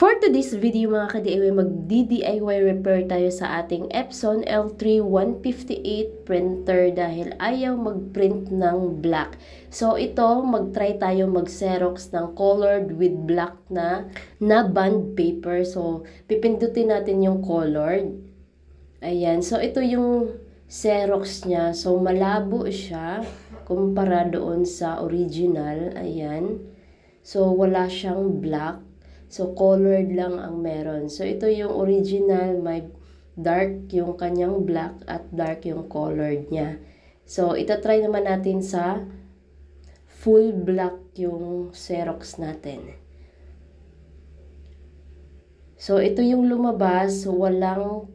For today's video mga ka-DIY, mag-DIY repair tayo sa ating Epson L3-158 printer dahil ayaw mag-print ng black. So ito, mag-try tayo mag-Xerox ng colored with black na bond paper. So pipindutin natin yung colored. Ayan, so ito yung Xerox niya. So malabo siya kumpara doon sa original. Ayan. So wala siyang black. So, colored lang ang meron. So, ito yung original, may dark yung kanyang black at dark yung colored niya. So, itatry naman natin sa full black yung Xerox natin. So, ito yung lumabas. Walang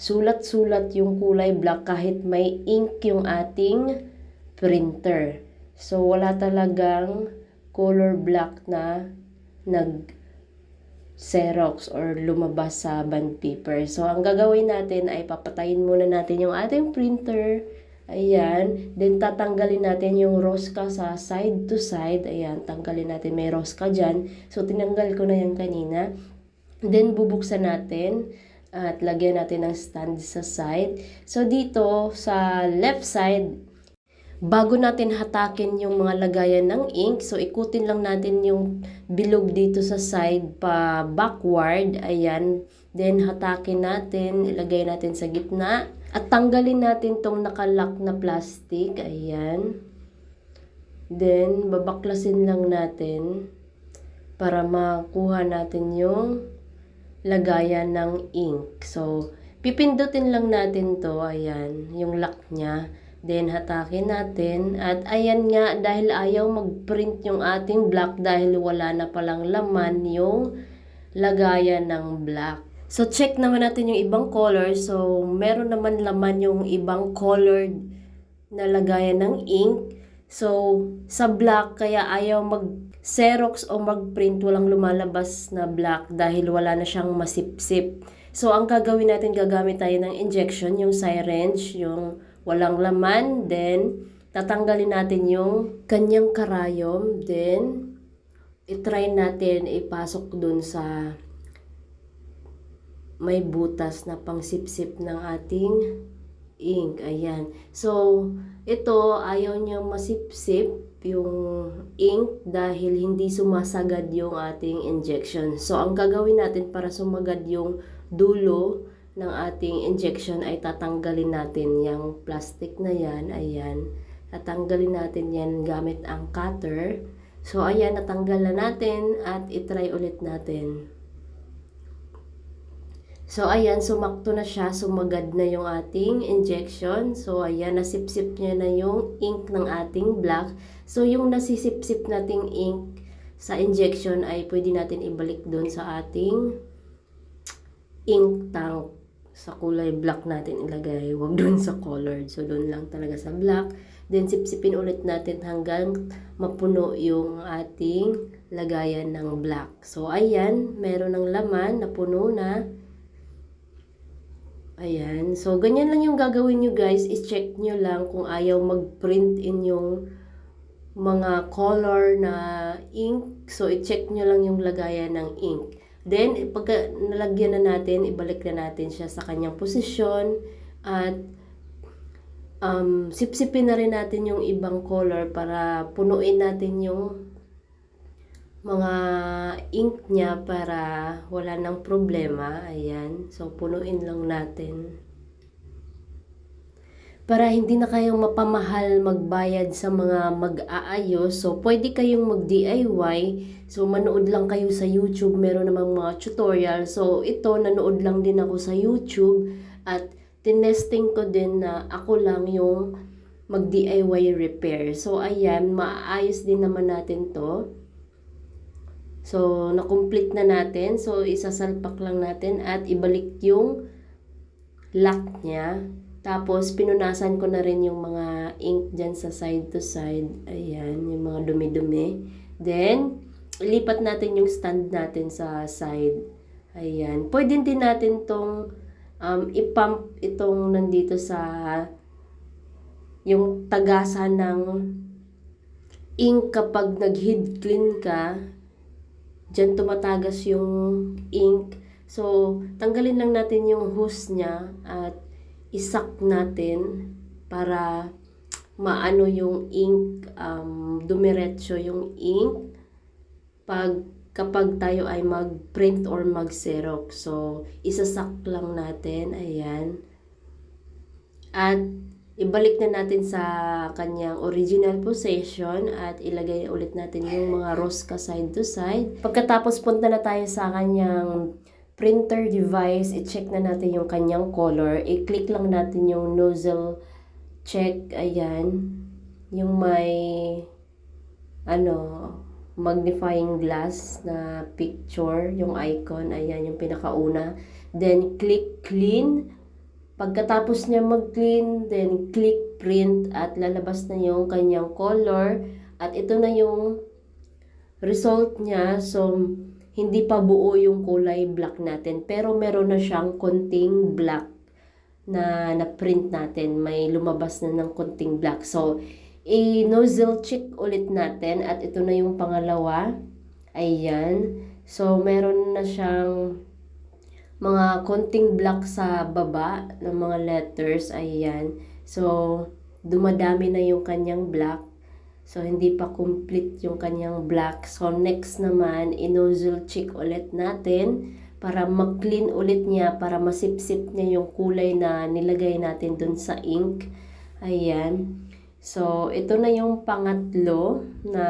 sulat-sulat yung kulay black kahit may ink yung ating printer. So, wala talagang color black na Xerox or lumabas sa bond paper. So, ang gagawin natin ay papatayin muna natin yung ating printer. Ayan. Then, tatanggalin natin yung rosca sa side to side. Ayan, tanggalin natin. May rosca dyan. So, tinanggal ko na yan kanina. Then, bubuksan natin at lagyan natin ng stand sa side. So, dito sa left side, bago natin hatakin yung mga lagayan ng ink, so ikutin lang natin yung bilog dito sa side pa backward. Ayan. Then hatakin natin, ilagay natin sa gitna. At tanggalin natin tong nakalock na plastic. Ayan. Then babaklasin lang natin para makuha natin yung lagayan ng ink. So pipindutin lang natin to. Ayan, yung lock niya. Then, hatakin natin. At ayan nga, dahil ayaw mag-print yung ating black dahil wala na palang laman yung lagayan ng black. So, check naman natin yung ibang color. So, meron naman laman yung ibang colored na lagayan ng ink. So, sa black, kaya ayaw mag-Xerox o mag-print, walang lumalabas na black dahil wala na siyang masipsip. So, ang gagawin natin, gagamit tayo ng injection, yung syringe, yung walang laman. Then, tatanggalin natin yung kanyang karayom. Then, itry natin ipasok dun sa may butas na pangsipsip ng ating ink. Ayan. So, ito, ayaw niya masipsip yung ink dahil hindi sumasagad yung ating injection. So, ang gagawin natin para sumagad yung dulo ng ating injection ay tatanggalin natin yung plastic na yan. Ayan. Tatanggalin natin yan gamit ang cutter. So, ayan, natanggal na natin at itry ulit natin. So, ayan, sumakto na siya. Sumagad na yung ating injection. So, ayan, nasipsip niya na yung ink ng ating black. So, yung nasisipsip nating ink sa injection ay pwede natin ibalik doon sa ating ink tank. Sa kulay black natin ilagay, wag doon sa colored. So, doon lang talaga sa black. Then, sipsipin ulit natin hanggang mapuno yung ating lagayan ng black. So, ayan, meron ng laman, napuno na. Ayan. So, ganyan lang yung gagawin nyo guys. I-check nyo lang kung ayaw mag-print in yung mga color na ink. So, i-check nyo lang yung lagayan ng ink. Then, pagka nalagyan na natin, ibalik na natin siya sa kanyang posisyon at sipsipin na rin natin yung ibang color para punuin natin yung mga ink niya para wala nang problema. Ayan. So, punuin lang natin. Para hindi na kayong mapamahal magbayad sa mga mag-aayos. So, pwede kayong mag-DIY. So, manood lang kayo sa YouTube. Meron namang mga tutorial. So, ito, nanood lang din ako sa YouTube. At tinesting ko din na ako lang yung mag-DIY repair. So, ayan, maayos din naman natin to. So, na-complete na natin. So, isasalpak lang natin at ibalik yung lock niya. Tapos, pinunasan ko na rin yung mga ink dyan sa side to side. Ayan, yung mga dumi-dumi. Then, ilipat natin yung stand natin sa side. Ayan. Pwede din natin tong ipump itong nandito sa yung tagasan ng ink kapag nag-heat clean ka. Diyan tumatagas yung ink. So, tanggalin lang natin yung hose niya at isak natin para maano yung ink, dumiretso yung ink kapag tayo ay mag-print or mag-xerox. So, isasak lang natin, ayan. At ibalik na natin sa kanyang original position at ilagay ulit natin yung mga rosca side to side. Pagkatapos punta na tayo sa kanyang printer device, i-check na natin yung kanyang color. I-click lang natin yung nozzle check, ayan. Yung may magnifying glass na picture, yung icon, ayan yung pinakauna. Then click clean. Pagkatapos niya mag-clean, then click print at lalabas na yung kanyang color. At ito na yung result niya. So, hindi pa buo yung kulay black natin. Pero meron na siyang konting black na print natin. May lumabas na ng konting black. So, i-nozzle check ulit natin. At ito na yung pangalawa. Ayan. So, meron na siyang mga konting black sa baba ng mga letters, ayan. So, dumadami na yung kanyang black. So, hindi pa complete yung kanyang black. So, next naman, i-nozzle check ulit natin para ma-clean ulit niya, para masipsip niya yung kulay na nilagay natin dun sa ink. Ayan. So, ito na yung pangatlo na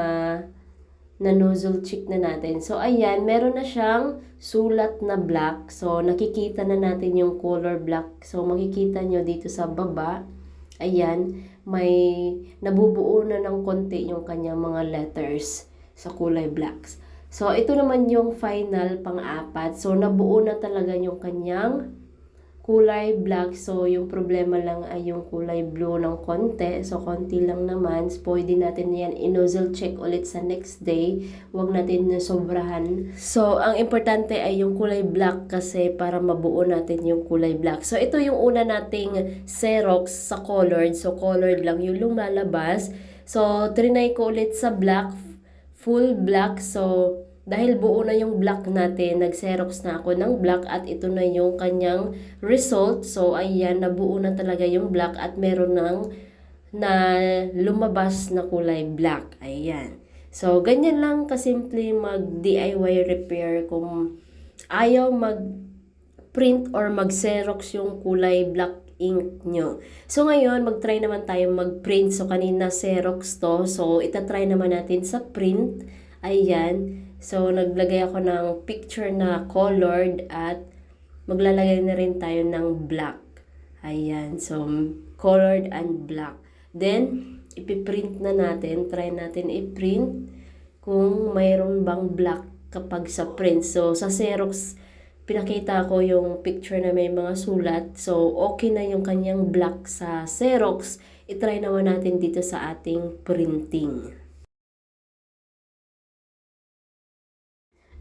nozzle check na natin. So, ayan, meron na siyang sulat na black. So, nakikita na natin yung color black. So, makikita nyo dito sa baba. Ayan, may nabubuo na ng konti yung kanyang mga letters sa kulay blacks. So, ito naman yung final pang-apat. So, nabuo na talaga yung kanyang kulay black. So, yung problema lang ay yung kulay blue ng konti. So, konti lang naman. So, pwede natin yan i-nozzle check ulit sa next day. Huwag natin na sobrahan. So, ang importante ay yung kulay black kasi para mabuo natin yung kulay black. So, ito yung una nating Xerox sa colored. So, colored lang yung lumalabas. So, trinay ko ulit sa black, full black. So, dahil buo na yung black natin, nag-xerox na ako ng black at ito na yung kanyang result. So, ayan, nabuo na talaga yung black at meron na lumabas na kulay black. Ayan. So, ganyan lang kasimple mag-DIY repair kung ayaw mag-print or mag-xerox yung kulay black ink nyo. So, ngayon, mag-try naman tayo mag-print. So, kanina xerox to. So, itatry naman natin sa print. Ayan. So, naglagay ako ng picture na colored at maglalagay na rin tayo ng black. Ayan. So, colored and black. Then, ipiprint na natin. Try natin i-print kung mayroon bang black kapag sa print. So, sa Xerox, pinakita ko yung picture na may mga sulat. So, okay na yung kanyang black sa Xerox. I-try naman natin dito sa ating printing.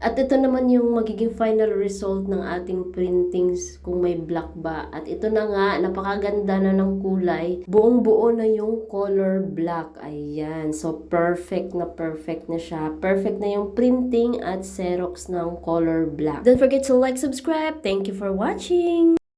At ito naman yung magiging final result ng ating printings kung may black ba. At ito na nga, napakaganda na ng kulay. Buong-buo na yung color black. Ayan. So, perfect na siya. Perfect na yung printing at Xerox ng color black. Don't forget to like, subscribe. Thank you for watching!